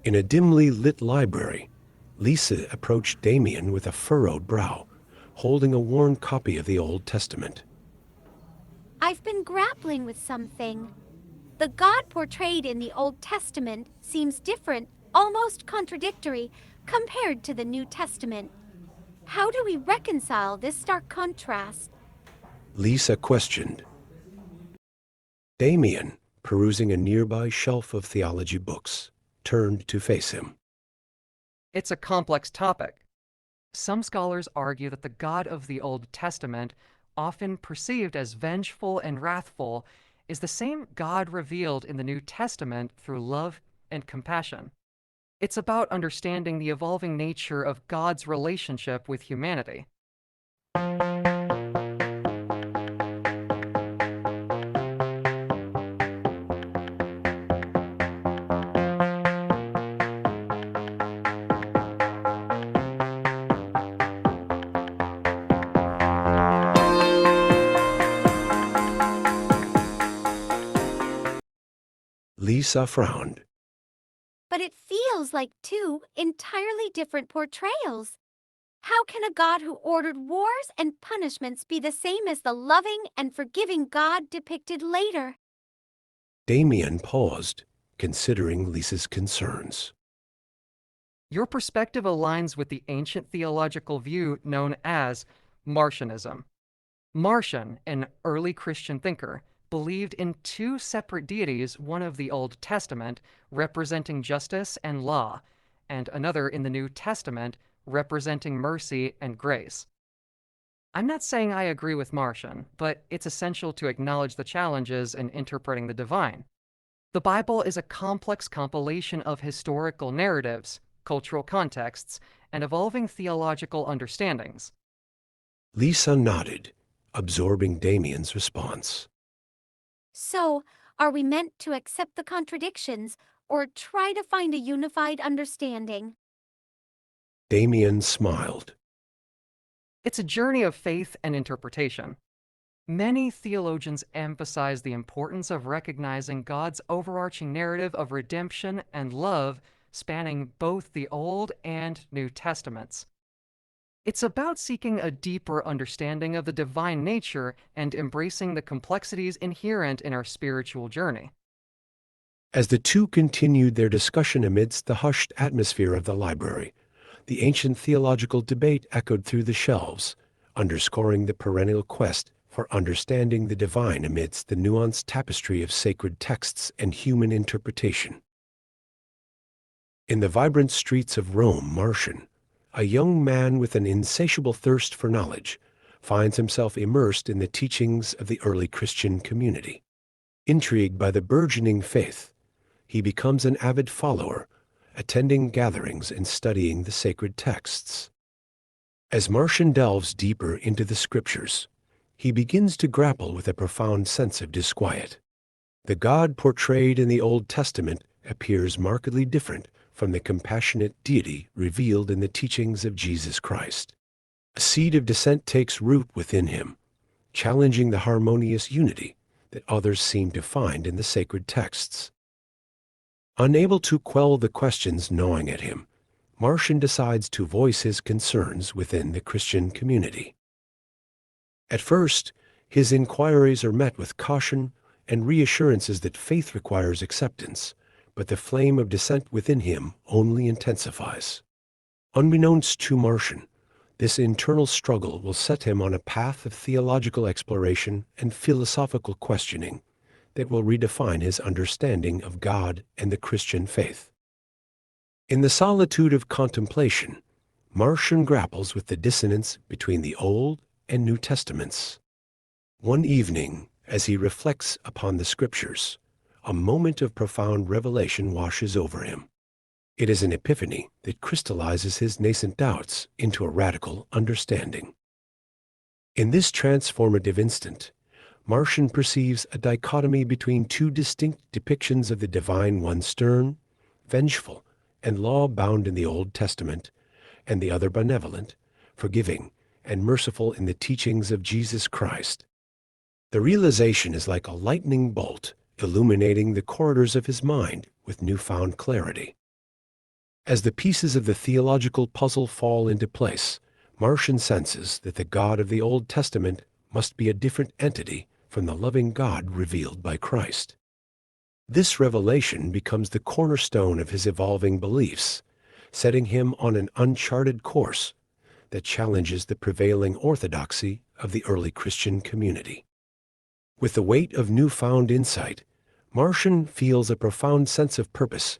In a dimly lit library, Lisa approached Damien with a furrowed brow, holding a worn copy of the Old Testament. I've been grappling with something. The God portrayed in the Old Testament seems different, almost contradictory, compared to the New Testament. How do we reconcile this stark contrast? Lisa questioned. Damien, perusing a nearby shelf of theology books, turned to face him. It's a complex topic. Some scholars argue that the God of the Old Testament, often perceived as vengeful and wrathful, is the same God revealed in the New Testament through love and compassion. It's about understanding the evolving nature of God's relationship with humanity. Lisa frowned. But it feels like two entirely different portrayals. How can a God who ordered wars and punishments be the same as the loving and forgiving God depicted later? Damien paused, considering Lisa's concerns. Your perspective aligns with the ancient theological view known as Marcionism. Marcion, an early Christian thinker, believed in two separate deities, one of the Old Testament, representing justice and law, and another in the New Testament, representing mercy and grace. I'm not saying I agree with Marcion, but it's essential to acknowledge the challenges in interpreting the divine. The Bible is a complex compilation of historical narratives, cultural contexts, and evolving theological understandings. Lisa nodded, absorbing Damien's response. So, are we meant to accept the contradictions or try to find a unified understanding? Damien smiled. It's a journey of faith and interpretation. Many theologians emphasize the importance of recognizing God's overarching narrative of redemption and love spanning both the Old and New Testaments. It's about seeking a deeper understanding of the divine nature and embracing the complexities inherent in our spiritual journey. As the two continued their discussion amidst the hushed atmosphere of the library, the ancient theological debate echoed through the shelves, underscoring the perennial quest for understanding the divine amidst the nuanced tapestry of sacred texts and human interpretation. In the vibrant streets of Rome, Marcion, a young man with an insatiable thirst for knowledge, finds himself immersed in the teachings of the early Christian community. Intrigued by the burgeoning faith, he becomes an avid follower, attending gatherings and studying the sacred texts. As Marcion delves deeper into the scriptures, he begins to grapple with a profound sense of disquiet. The God portrayed in the Old Testament appears markedly different from the compassionate deity revealed in the teachings of Jesus Christ. A seed of dissent takes root within him, challenging the harmonious unity that others seem to find in the sacred texts. Unable to quell the questions gnawing at him, Marcion decides to voice his concerns within the Christian community. At first, his inquiries are met with caution and reassurances that faith requires acceptance, but the flame of dissent within him only intensifies. Unbeknownst to Marcion, this internal struggle will set him on a path of theological exploration and philosophical questioning that will redefine his understanding of God and the Christian faith. In the solitude of contemplation, Marcion grapples with the dissonance between the Old and New Testaments. One evening, as he reflects upon the Scriptures, a moment of profound revelation washes over him. It is an epiphany that crystallizes his nascent doubts into a radical understanding. In this transformative instant, Marcion perceives a dichotomy between two distinct depictions of the divine, one stern, vengeful, and law-bound in the Old Testament, and the other benevolent, forgiving, and merciful in the teachings of Jesus Christ. The realization is like a lightning bolt, illuminating the corridors of his mind with newfound clarity. As the pieces of the theological puzzle fall into place, Marcion senses that the God of the Old Testament must be a different entity from the loving God revealed by Christ. This revelation becomes the cornerstone of his evolving beliefs, setting him on an uncharted course that challenges the prevailing orthodoxy of the early Christian community. With the weight of newfound insight, Marcion feels a profound sense of purpose,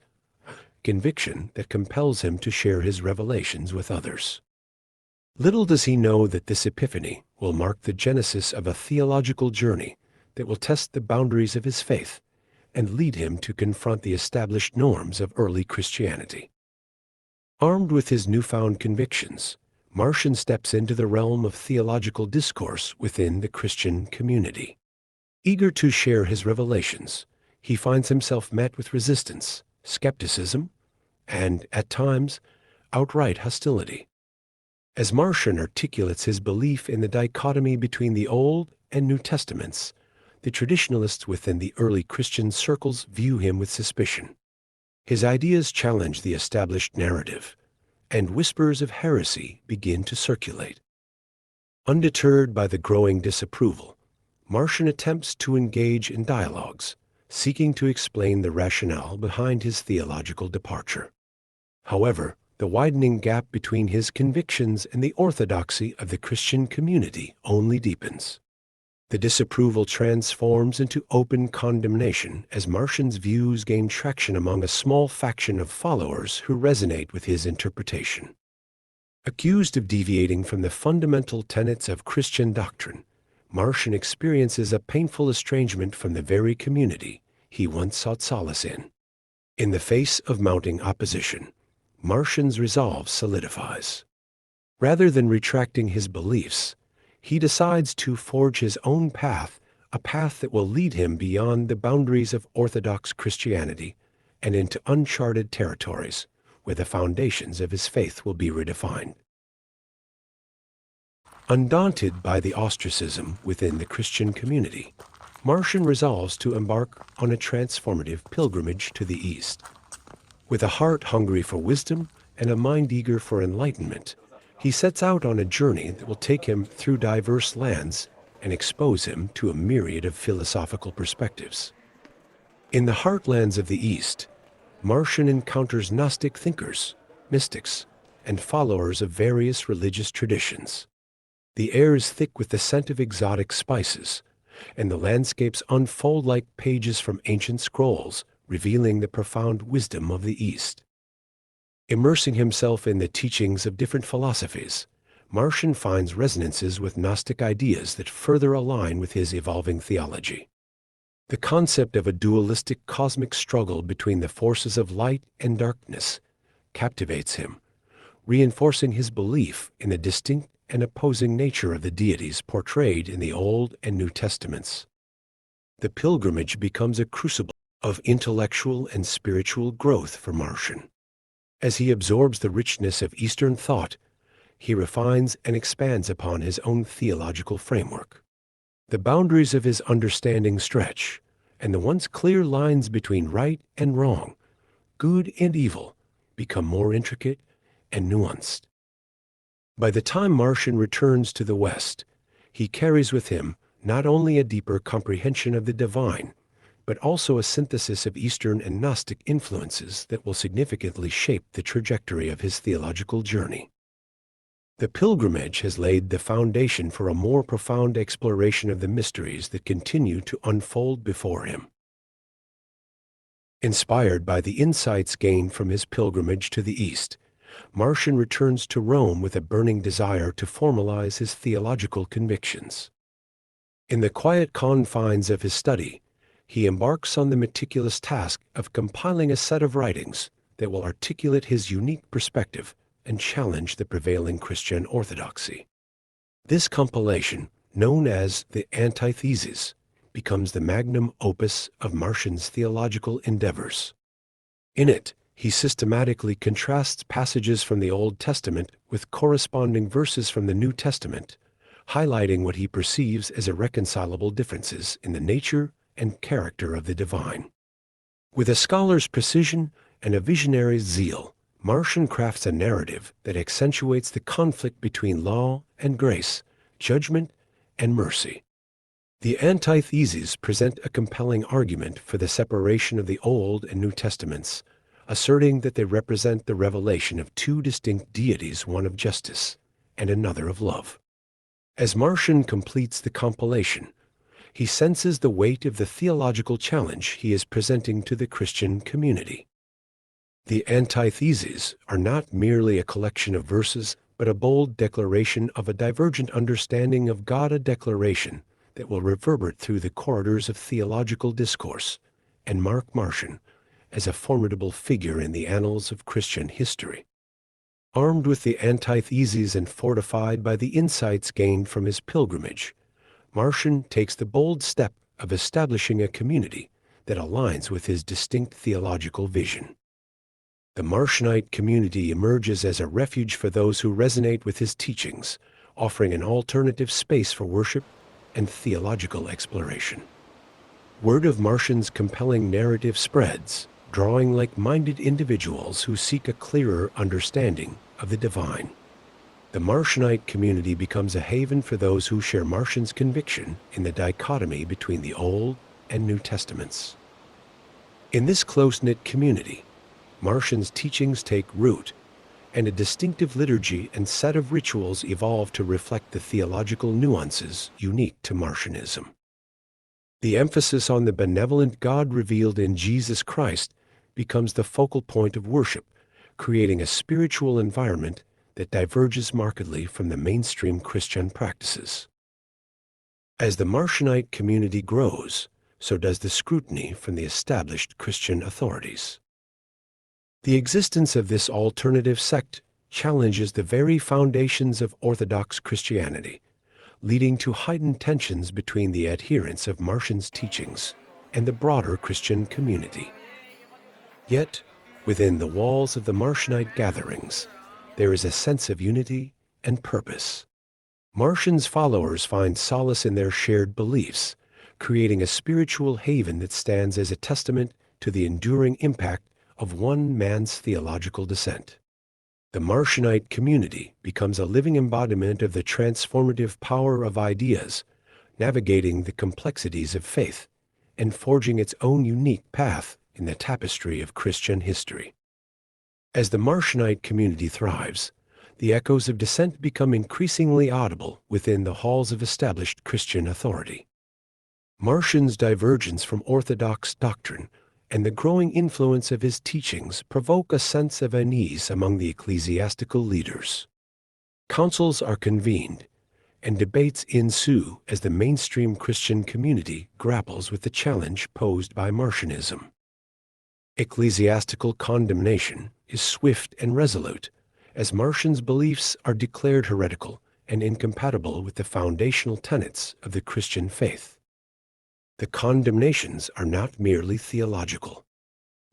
conviction that compels him to share his revelations with others. Little does he know that this epiphany will mark the genesis of a theological journey that will test the boundaries of his faith and lead him to confront the established norms of early Christianity. Armed with his newfound convictions, Marcion steps into the realm of theological discourse within the Christian community. Eager to share his revelations, he finds himself met with resistance, skepticism, and, at times, outright hostility. As Marcion articulates his belief in the dichotomy between the Old and New Testaments, the traditionalists within the early Christian circles view him with suspicion. His ideas challenge the established narrative, and whispers of heresy begin to circulate. Undeterred by the growing disapproval, Marcion attempts to engage in dialogues, seeking to explain the rationale behind his theological departure. However, the widening gap between his convictions and the orthodoxy of the Christian community only deepens. The disapproval transforms into open condemnation as Marcion's views gain traction among a small faction of followers who resonate with his interpretation. Accused of deviating from the fundamental tenets of Christian doctrine, Marcion experiences a painful estrangement from the very community he once sought solace in. In the face of mounting opposition, Marcion's resolve solidifies. Rather than retracting his beliefs, he decides to forge his own path, a path that will lead him beyond the boundaries of Orthodox Christianity and into uncharted territories, where the foundations of his faith will be redefined. Undaunted by the ostracism within the Christian community, Marcion resolves to embark on a transformative pilgrimage to the East. With a heart hungry for wisdom and a mind eager for enlightenment, he sets out on a journey that will take him through diverse lands and expose him to a myriad of philosophical perspectives. In the heartlands of the East, Marcion encounters Gnostic thinkers, mystics, and followers of various religious traditions. The air is thick with the scent of exotic spices, and the landscapes unfold like pages from ancient scrolls, revealing the profound wisdom of the East. Immersing himself in the teachings of different philosophies, Marcion finds resonances with Gnostic ideas that further align with his evolving theology. The concept of a dualistic cosmic struggle between the forces of light and darkness captivates him, reinforcing his belief in the distinct and opposing nature of the deities portrayed in the Old and New Testaments. The pilgrimage becomes a crucible of intellectual and spiritual growth for Marcion. As he absorbs the richness of Eastern thought, he refines and expands upon his own theological framework. The boundaries of his understanding stretch, and the once clear lines between right and wrong, good and evil, become more intricate and nuanced. By the time Marcion returns to the West, he carries with him not only a deeper comprehension of the divine, but also a synthesis of Eastern and Gnostic influences that will significantly shape the trajectory of his theological journey. The pilgrimage has laid the foundation for a more profound exploration of the mysteries that continue to unfold before him. Inspired by the insights gained from his pilgrimage to the East, Marcion returns to Rome with a burning desire to formalize his theological convictions. In the quiet confines of his study, he embarks on the meticulous task of compiling a set of writings that will articulate his unique perspective and challenge the prevailing Christian orthodoxy. This compilation, known as the Antitheses, becomes the magnum opus of Marcion's theological endeavors. In it, he systematically contrasts passages from the Old Testament with corresponding verses from the New Testament, highlighting what he perceives as irreconcilable differences in the nature and character of the divine. With a scholar's precision and a visionary's zeal, Marcion crafts a narrative that accentuates the conflict between law and grace, judgment and mercy. The antitheses present a compelling argument for the separation of the Old and New Testaments, asserting that they represent the revelation of two distinct deities, one of justice and another of love. As Marcion completes the compilation, he senses the weight of the theological challenge he is presenting to the Christian community. The antitheses are not merely a collection of verses, but a bold declaration of a divergent understanding of God, a declaration that will reverberate through the corridors of theological discourse and mark Marcion as a formidable figure in the annals of Christian history. Armed with the antitheses and fortified by the insights gained from his pilgrimage, Marcion takes the bold step of establishing a community that aligns with his distinct theological vision. The Marcionite community emerges as a refuge for those who resonate with his teachings, offering an alternative space for worship and theological exploration. Word of Marcion's compelling narrative spreads, drawing like-minded individuals who seek a clearer understanding of the divine. The Marcionite community becomes a haven for those who share Marcion's conviction in the dichotomy between the Old and New Testaments. In this close-knit community, Marcion's teachings take root, and a distinctive liturgy and set of rituals evolve to reflect the theological nuances unique to Marcionism. The emphasis on the benevolent God revealed in Jesus Christ becomes the focal point of worship, creating a spiritual environment that diverges markedly from the mainstream Christian practices. As the Marcionite community grows, so does the scrutiny from the established Christian authorities. The existence of this alternative sect challenges the very foundations of Orthodox Christianity, leading to heightened tensions between the adherents of Marcion's teachings and the broader Christian community. Yet, within the walls of the Marcionite gatherings, there is a sense of unity and purpose. Marcion's followers find solace in their shared beliefs, creating a spiritual haven that stands as a testament to the enduring impact of one man's theological descent. The Marcionite community becomes a living embodiment of the transformative power of ideas, navigating the complexities of faith and forging its own unique path in the tapestry of Christian history. As the Marcionite community thrives, the echoes of dissent become increasingly audible within the halls of established Christian authority. Marcion's divergence from orthodox doctrine and the growing influence of his teachings provoke a sense of unease among the ecclesiastical leaders. Councils are convened, and debates ensue as the mainstream Christian community grapples with the challenge posed by Marcionism. Ecclesiastical condemnation is swift and resolute, as Marcion's beliefs are declared heretical and incompatible with the foundational tenets of the Christian faith. The condemnations are not merely theological.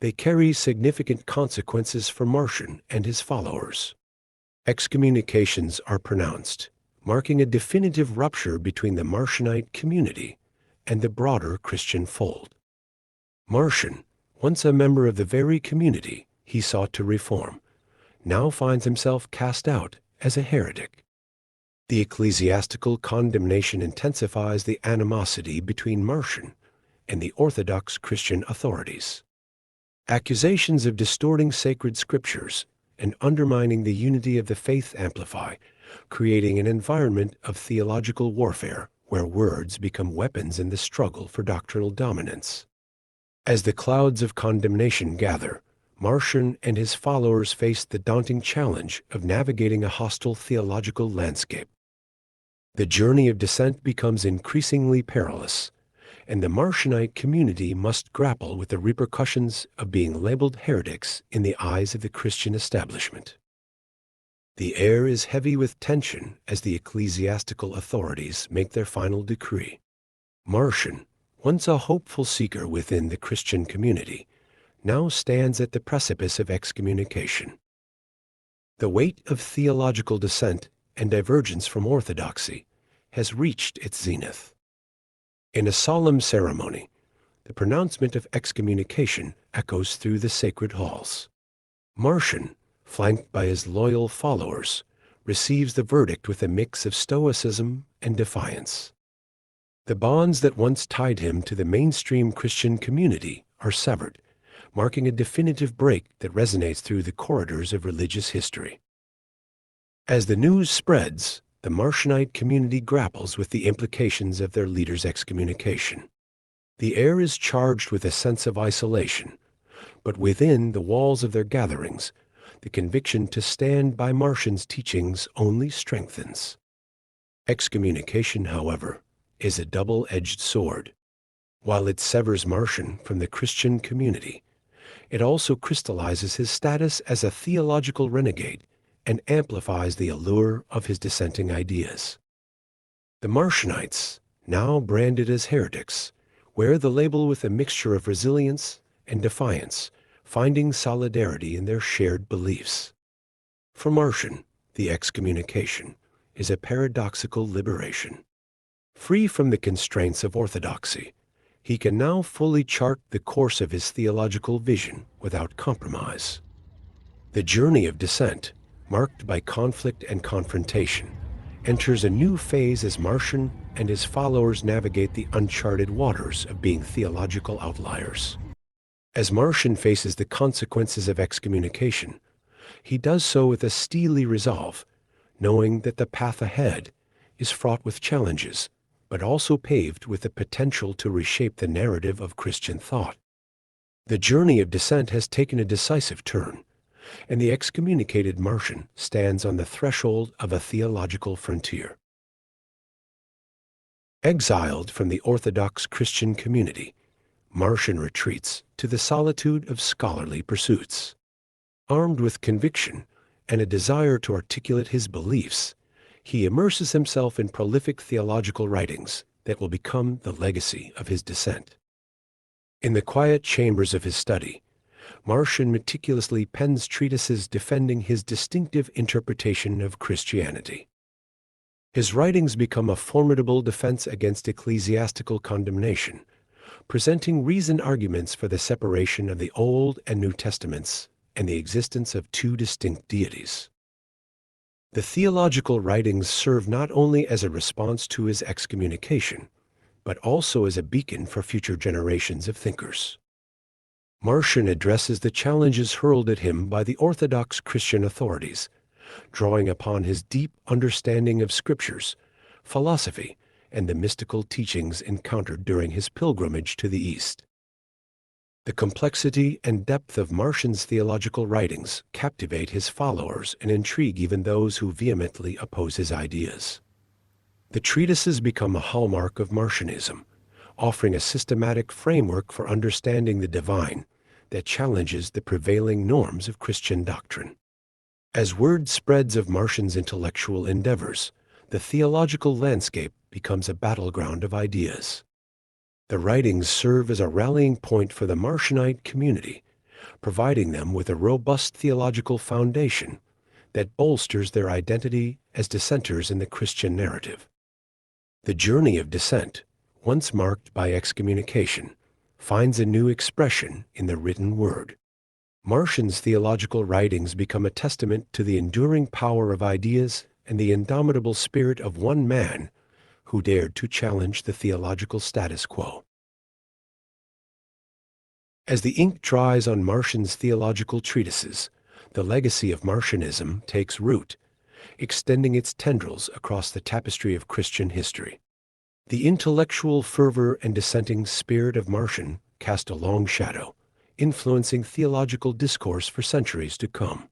They carry significant consequences for Marcion and his followers. Excommunications are pronounced, marking a definitive rupture between the Marcionite community and the broader Christian fold. Marcion, once a member of the very community he sought to reform, now finds himself cast out as a heretic. The ecclesiastical condemnation intensifies the animosity between Marcion and the Orthodox Christian authorities. Accusations of distorting sacred scriptures and undermining the unity of the faith amplify, creating an environment of theological warfare where words become weapons in the struggle for doctrinal dominance. As the clouds of condemnation gather, Marcion and his followers face the daunting challenge of navigating a hostile theological landscape. The journey of dissent becomes increasingly perilous, and the Marcionite community must grapple with the repercussions of being labeled heretics in the eyes of the Christian establishment. The air is heavy with tension as the ecclesiastical authorities make their final decree. Marcion, once a hopeful seeker within the Christian community, now stands at the precipice of excommunication. The weight of theological dissent and divergence from orthodoxy has reached its zenith. In a solemn ceremony, the pronouncement of excommunication echoes through the sacred halls. Marcion, flanked by his loyal followers, receives the verdict with a mix of stoicism and defiance. The bonds that once tied him to the mainstream Christian community are severed, marking a definitive break that resonates through the corridors of religious history. As the news spreads, the Marcionite community grapples with the implications of their leader's excommunication. The air is charged with a sense of isolation, but within the walls of their gatherings, the conviction to stand by Marcion's teachings only strengthens. Excommunication, however, is a double-edged sword. While it severs Marcion from the Christian community, it also crystallizes his status as a theological renegade and amplifies the allure of his dissenting ideas. The Marcionites, now branded as heretics, wear the label with a mixture of resilience and defiance, finding solidarity in their shared beliefs. For Marcion, the excommunication is a paradoxical liberation. Free from the constraints of orthodoxy, he can now fully chart the course of his theological vision without compromise. The journey of dissent, marked by conflict and confrontation, enters a new phase as Marcion and his followers navigate the uncharted waters of being theological outliers. As Marcion faces the consequences of excommunication, he does so with a steely resolve, knowing that the path ahead is fraught with challenges, but also paved with the potential to reshape the narrative of Christian thought. The journey of dissent has taken a decisive turn, and the excommunicated Marcion stands on the threshold of a theological frontier. Exiled from the orthodox Christian community, Marcion retreats to the solitude of scholarly pursuits. Armed with conviction and a desire to articulate his beliefs, he immerses himself in prolific theological writings that will become the legacy of his dissent. In the quiet chambers of his study, Marcion meticulously pens treatises defending his distinctive interpretation of Christianity. His writings become a formidable defense against ecclesiastical condemnation, presenting reasoned arguments for the separation of the Old and New Testaments and the existence of two distinct deities. The theological writings serve not only as a response to his excommunication, but also as a beacon for future generations of thinkers. Marcion addresses the challenges hurled at him by the orthodox Christian authorities, drawing upon his deep understanding of scriptures, philosophy, and the mystical teachings encountered during his pilgrimage to the East. The complexity and depth of Marcion's theological writings captivate his followers and intrigue even those who vehemently oppose his ideas. The treatises become a hallmark of Marcionism, offering a systematic framework for understanding the divine that challenges the prevailing norms of Christian doctrine. As word spreads of Marcion's intellectual endeavors, the theological landscape becomes a battleground of ideas. The writings serve as a rallying point for the Marcionite community, providing them with a robust theological foundation that bolsters their identity as dissenters in the Christian narrative. The journey of dissent, once marked by excommunication, finds a new expression in the written word. Marcion's theological writings become a testament to the enduring power of ideas and the indomitable spirit of one man who dared to challenge the theological status quo. As the ink dries on Marcion's theological treatises, the legacy of Marcionism takes root, extending its tendrils across the tapestry of Christian history. The intellectual fervor and dissenting spirit of Marcion cast a long shadow, influencing theological discourse for centuries to come.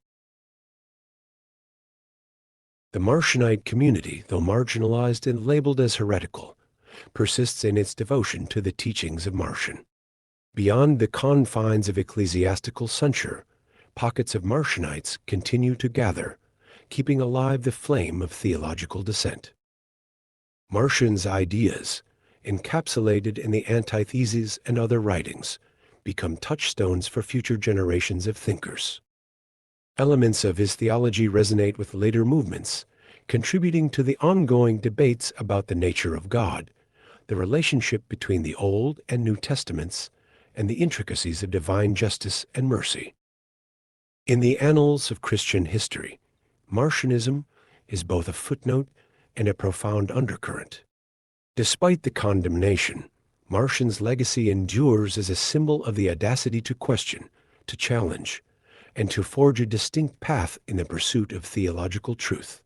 The Marcionite community, though marginalized and labeled as heretical, persists in its devotion to the teachings of Marcion. Beyond the confines of ecclesiastical censure, pockets of Marcionites continue to gather, keeping alive the flame of theological dissent. Marcion's ideas, encapsulated in the antitheses and other writings, become touchstones for future generations of thinkers. Elements of his theology resonate with later movements, contributing to the ongoing debates about the nature of God, the relationship between the Old and New Testaments, and the intricacies of divine justice and mercy. In the annals of Christian history, Marcionism is both a footnote and a profound undercurrent. Despite the condemnation, Marcion's legacy endures as a symbol of the audacity to question, to challenge, and to forge a distinct path in the pursuit of theological truth.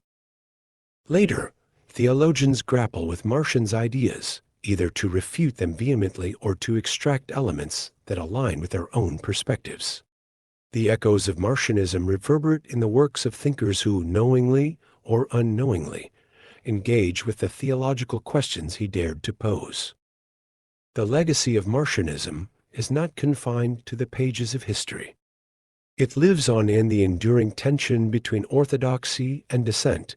Later, theologians grapple with Marcion's ideas, either to refute them vehemently or to extract elements that align with their own perspectives. The echoes of Marcionism reverberate in the works of thinkers who, knowingly or unknowingly, engage with the theological questions he dared to pose. The legacy of Marcionism is not confined to the pages of history. It lives on in the enduring tension between orthodoxy and dissent,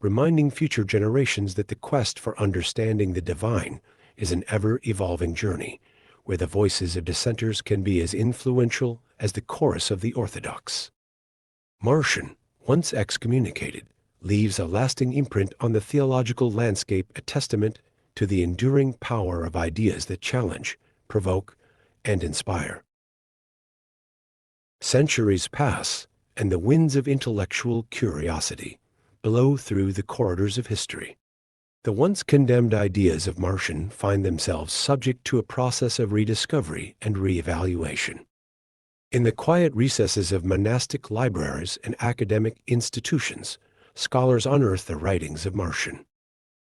reminding future generations that the quest for understanding the divine is an ever-evolving journey, where the voices of dissenters can be as influential as the chorus of the orthodox. Marcion, once excommunicated, leaves a lasting imprint on the theological landscape, a testament to the enduring power of ideas that challenge, provoke, and inspire. Centuries pass, and the winds of intellectual curiosity blow through the corridors of history. The once condemned ideas of Marcion find themselves subject to a process of rediscovery and reevaluation. In the quiet recesses of monastic libraries and academic institutions, scholars unearth the writings of Marcion.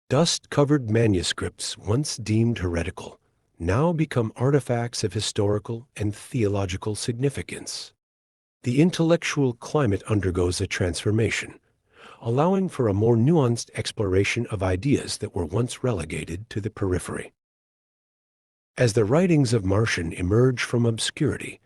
Dust-covered manuscripts once deemed heretical now become artifacts of historical and theological significance. The intellectual climate undergoes a transformation, allowing for a more nuanced exploration of ideas that were once relegated to the periphery. As the writings of Marcion emerge from obscurity,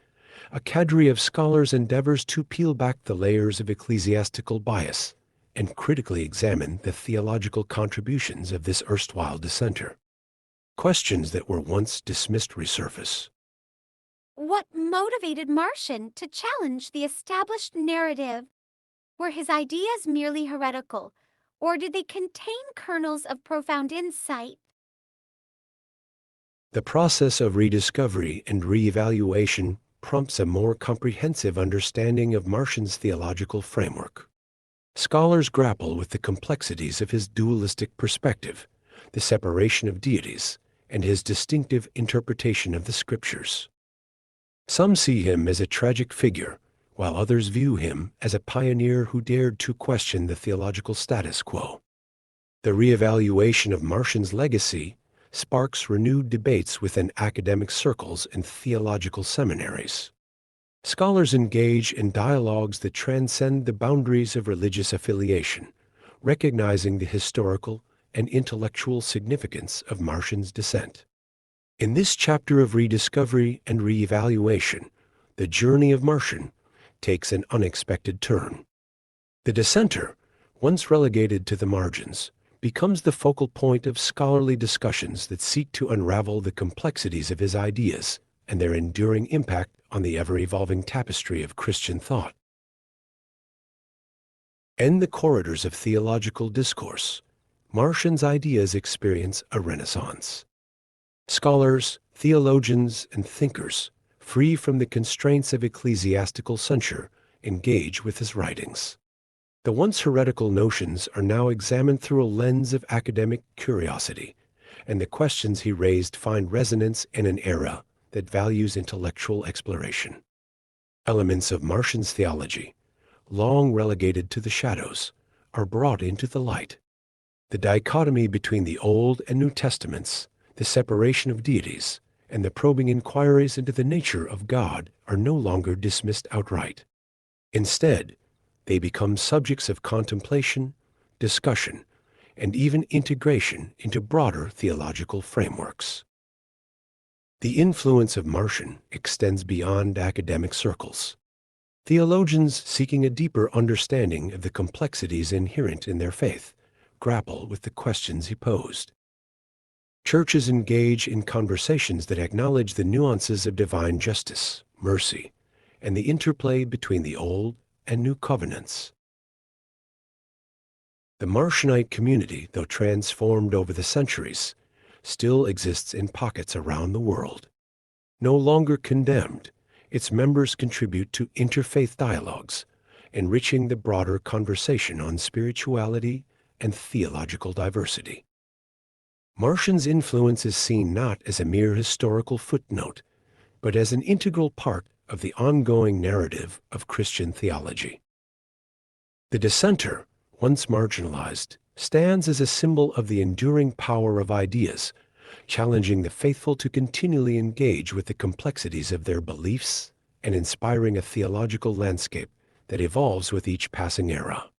a cadre of scholars endeavors to peel back the layers of ecclesiastical bias and critically examine the theological contributions of this erstwhile dissenter. Questions that were once dismissed resurface. What motivated Marcion to challenge the established narrative? Were his ideas merely heretical, or did they contain kernels of profound insight? The process of rediscovery and reevaluation prompts a more comprehensive understanding of Marcion's theological framework. Scholars grapple with the complexities of his dualistic perspective, the separation of deities, and his distinctive interpretation of the scriptures. Some see him as a tragic figure, while others view him as a pioneer who dared to question the theological status quo. The reevaluation of Marcion's legacy sparks renewed debates within academic circles and theological seminaries. Scholars engage in dialogues that transcend the boundaries of religious affiliation, recognizing the historical and intellectual significance of Marcion's dissent. In this chapter of rediscovery and reevaluation, the journey of Marcion takes an unexpected turn. The dissenter, once relegated to the margins, becomes the focal point of scholarly discussions that seek to unravel the complexities of his ideas and their enduring impact on the ever-evolving tapestry of Christian thought. In the corridors of theological discourse, Marcion's ideas experience a renaissance. Scholars, theologians, and thinkers, free from the constraints of ecclesiastical censure, engage with his writings. The once heretical notions are now examined through a lens of academic curiosity, and the questions he raised find resonance in an era that values intellectual exploration. Elements of Marcion's theology, long relegated to the shadows, are brought into the light. The dichotomy between the Old and New Testaments, the separation of deities, and the probing inquiries into the nature of God are no longer dismissed outright. Instead, they become subjects of contemplation, discussion, and even integration into broader theological frameworks. The influence of Marcion extends beyond academic circles. Theologians seeking a deeper understanding of the complexities inherent in their faith grapple with the questions he posed. Churches engage in conversations that acknowledge the nuances of divine justice, mercy, and the interplay between the Old and New Covenants. The Marcionite community, though transformed over the centuries, still exists in pockets around the world. No longer condemned, Its members contribute to interfaith dialogues, enriching the broader conversation on spirituality and theological diversity. Marcion's influence is seen not as a mere historical footnote, but as an integral part of the ongoing narrative of Christian theology. The dissenter, once marginalized, stands as a symbol of the enduring power of ideas, challenging the faithful to continually engage with the complexities of their beliefs and inspiring a theological landscape that evolves with each passing era.